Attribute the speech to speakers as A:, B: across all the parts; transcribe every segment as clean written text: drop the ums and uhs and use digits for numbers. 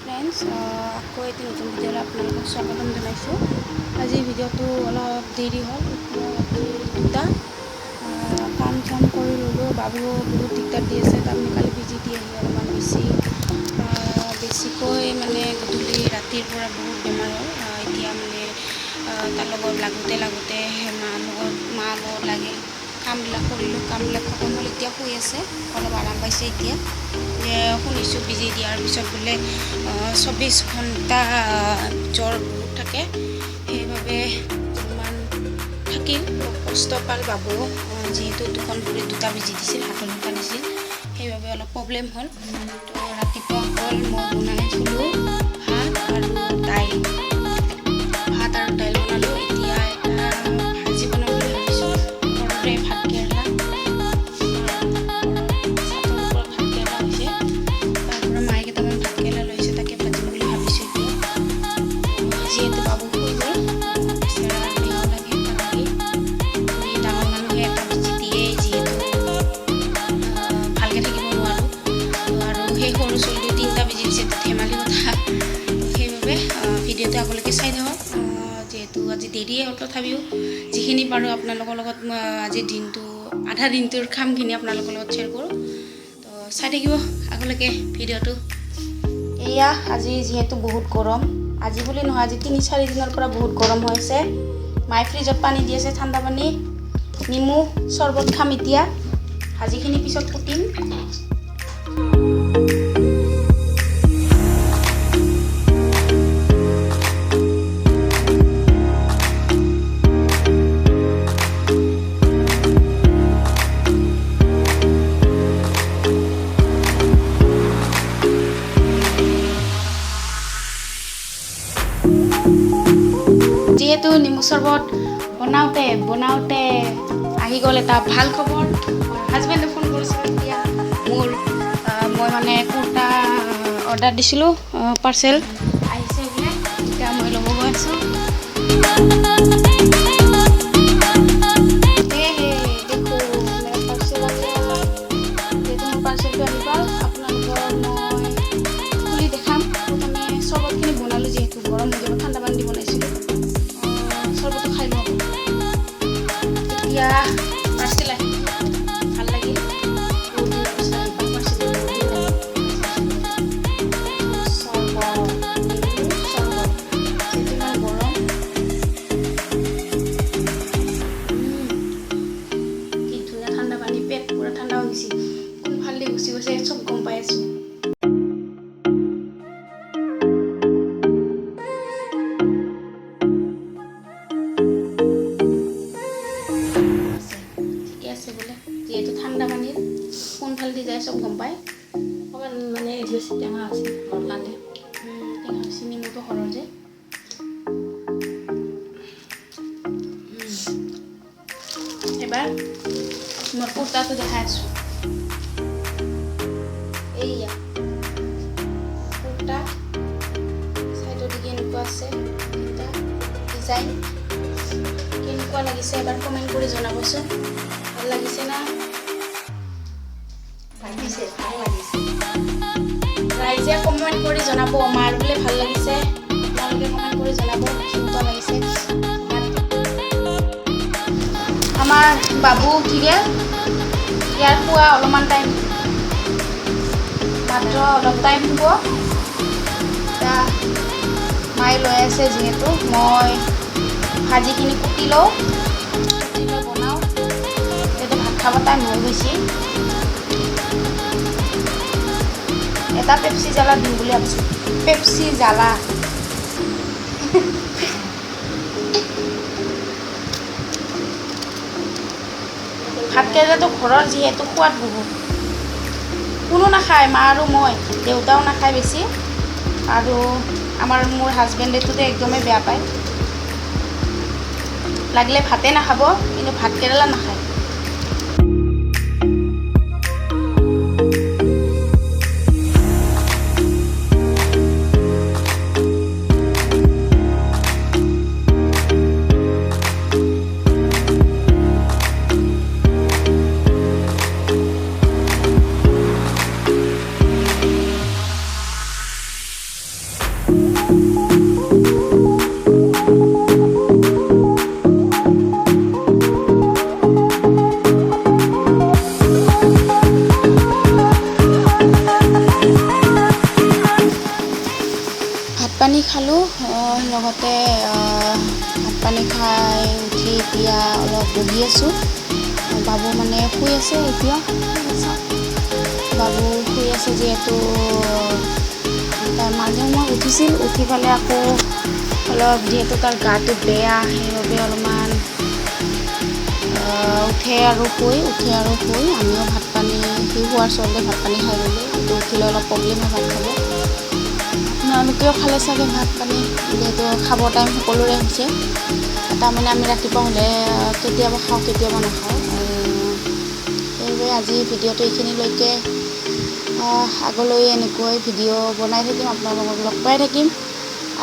A: Friends আকৌ এটি নতুন ভিডিঅ'লৈ আপোনালোকক স্বাগতম জনাইছোঁ। আজি ভিডিঅ'টো অলপ দেৰি হ'ল, দুটা কাম চাম কৰি ল'লোঁ। বাবু বহুত দিগদাৰ দি আছে, তাৰমানে কালি বিজি দি আহি অলপমান বেছিকৈ মানে গধূলি ৰাতিৰ পৰা বহুত বেমাৰ হ'ল। এতিয়া মানে তাৰ লগত লাগোতে মাৰ লগত লাগি কামবিলাক কৰিলোঁ। কামবিলাক খতম হ'ল, এতিয়া শুই আছে, অলপ আৰাম পাইছে। এতিয়া শুনিছোঁ বিজি দিয়াৰ পিছত বোলে 24 ঘণ্টা জ্বৰ বহুত থাকে, সেইবাবে ইমান থাকিল কষ্ট পাল বাবু। যিহেতু দুখন ভৰি দুটা বিজি দিছিল, হাতৰ দুটা দিছিল, সেইবাবে অলপ প্ৰব্লেম হ'ল। তো ৰাতিপুৱা অকল মই বনাই থলোঁ ভাত আৰু দাইল বনালোঁ। এতিয়া এটা ভাজি বনাম বুলি ভাবিছোঁ, ঘৰতে ভাত কেৰেলা যিহেতু বাবু শুই গ'ল, বেয়াও লাগে তাকে ডাঙৰ মানুহে এটা বিজি দিয়ে, যিহেতু ভালকৈ থাকিব নোৱাৰোঁ। আৰু সেই সৰু ছোৱালীটো 3টা বিজি দিছে, ধেমালি কথা। সেইবাবে ভিডিঅ'টো আগলৈকে চাই থাকক। যিহেতু আজি দেৰিয়ে হ'ল, তথাপিও যিখিনি পাৰোঁ আপোনালোকৰ লগত আজিৰ দিনটো আধা দিনটোৰ কামখিনি আপোনালোকৰ লগত শ্বেয়াৰ কৰোঁ। তো চাই থাকিব আগলৈকে ভিডিঅ'টো। এয়া আজি যিহেতু বহুত গৰম, আজি বুলি নহয়, আজি 3-4 দিনৰ পৰা বহুত গৰম হৈছে। মায়ে ফ্ৰিজত পানী দি আছে, ঠাণ্ডা পানী, নেমু চৰ্বত খাম। এতিয়া ভাজিখিনি পিছত কুটিম। যিহেতু নেমু চৰ্বত বনাওঁতে আহি গ'ল এটা ভাল খবৰ। হাজবেণ্ডে ফোন কৰিছিল। এতিয়া মই মানে কুৰ্তা অৰ্ডাৰ দিছিলোঁ, পাৰ্চেল আহিছে বোলে। এতিয়া মই ল'ব গৈ আছোঁ। পাৰ্চেলটো আহি পাল, আপোনালোকৰ মই খুলি দেখাম। প্ৰথমে চৰ্বতখিনি বনালোঁ, যিহেতু গৰম হৈ যাব, ঠাণ্ডা পানী দি বনাইছিলোঁ। চৰ্বতটো খাই লওঁ। এতিয়া পাৰ্চেল আহি ভাল লাগিল। ঠাণ্ডা পানী, পেট পুৰা ঠাণ্ডা হৈ গৈছে, কোনফাল দি গুচি গৈছে চব গম পাই আছোঁ। ঠিকে আছে বোলে, যিহেতু ঠাণ্ডা পানীৰ কোনফাল দি যায় চব গম পায়। অকণমান মানে বেছি টেঙা আছে, কাৰণে টেঙা হৈছে, নেমুটো সৰহ যে। এবাৰ মই কুৰ্তাটো দেখাই আছোঁ। এইয়া কুৰ্তা, চাইডৰ দিকে এনেকুৱা আছে, এটা ডিজাইন। কেনেকুৱা লাগিছে এবাৰ কমেণ্ট কৰি জনাবচোন। ভাল লাগিছে না? লাগিছে, ভাল লাগিছে। ৰাইজে কমেণ্ট কৰি জনাব, মাৰ বোলে ভাল লাগিছে। আপোনালোকে কমেণ্ট কৰি জনাব কেনেকুৱা লাগিছে। আমাৰ বাবু উঠি গ'ল, ইয়াৰ খোৱা অলপমান টাইম, মাত্ৰ অলপ টাইম শুব। এতিয়া মায়ে লৈ আছে, যিহেতু মই ভাজিখিনি কুটি লওঁ, বনাওঁ। এতিয়া ভাত খাব টাইম হৈ গৈছে। এটা পেপচি জ্বালা দিম বুলি ভাবিছোঁ, পেপচি জ্বালা। ভাতকেৰেলাটো ঘৰৰ, যিহেতু সোৱাদ বহুত। কোনো নাখায়, মা আৰু মই, দেউতাও নাখায় বেছি। আৰু মোৰ হাজবেণ্ডেতো একদমেই বেয়া পায়, লাগিলে ভাতে নাখাব, কিন্তু ভাতকেৰেলা নাখায়। পানী খালোঁ, লগতে ভাত পানী খাই উঠি এতিয়া অলপ বহি আছোঁ। বাবু মানে শুই আছে এতিয়া, বাবু শুই আছে যিহেতু তাৰ মাজে সময়ে উঠিছিল, উঠি পেলাই আকৌ অলপ যিহেতু তাৰ গাটো বেয়া সেইবাবে অলপমান উঠে আৰু শুই আমিও ভাত পানী সি শোৱাৰ চলতে ভাত পানী খাই গ'লোঁ। কিন্তু উঠিলে অলপ প্ৰব্লেম হয় ভাত খাব। আপোনালোকেও খালে চাগে ভাত পানী, যিহেতু খাব টাইম সকলোৰে হৈছে। তাৰমানে আমি ৰাতিপুৱা হ'লে কেতিয়াবা খাওঁ কেতিয়াবা নাখাওঁ। সেইবাবে আজি ভিডিঅ'টো এইখিনিলৈকে, আগলৈ এনেকৈ ভিডিঅ' বনাই থাকিম, আপোনালোকক লগ পাই থাকিম।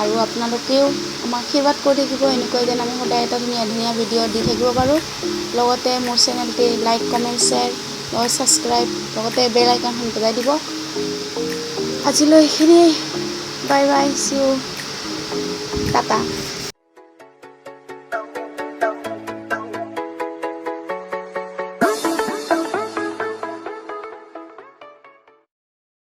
A: আৰু আপোনালোকেও আমাক আশীৰ্বাদ কৰি থাকিব, এনেকৈ যেন আমি সদায় এটা ধুনীয়া ধুনীয়া ভিডিঅ' দি থাকিব পাৰোঁ। লগতে মোৰ চেনেলটি লাইক কমেণ্ট শ্বেয়াৰ লগতে ছাবস্ক্ৰাইব লগতে বেল আইকনখন বজাই দিব। আজিলৈ এইখিনি, bye bye, see you, Tata.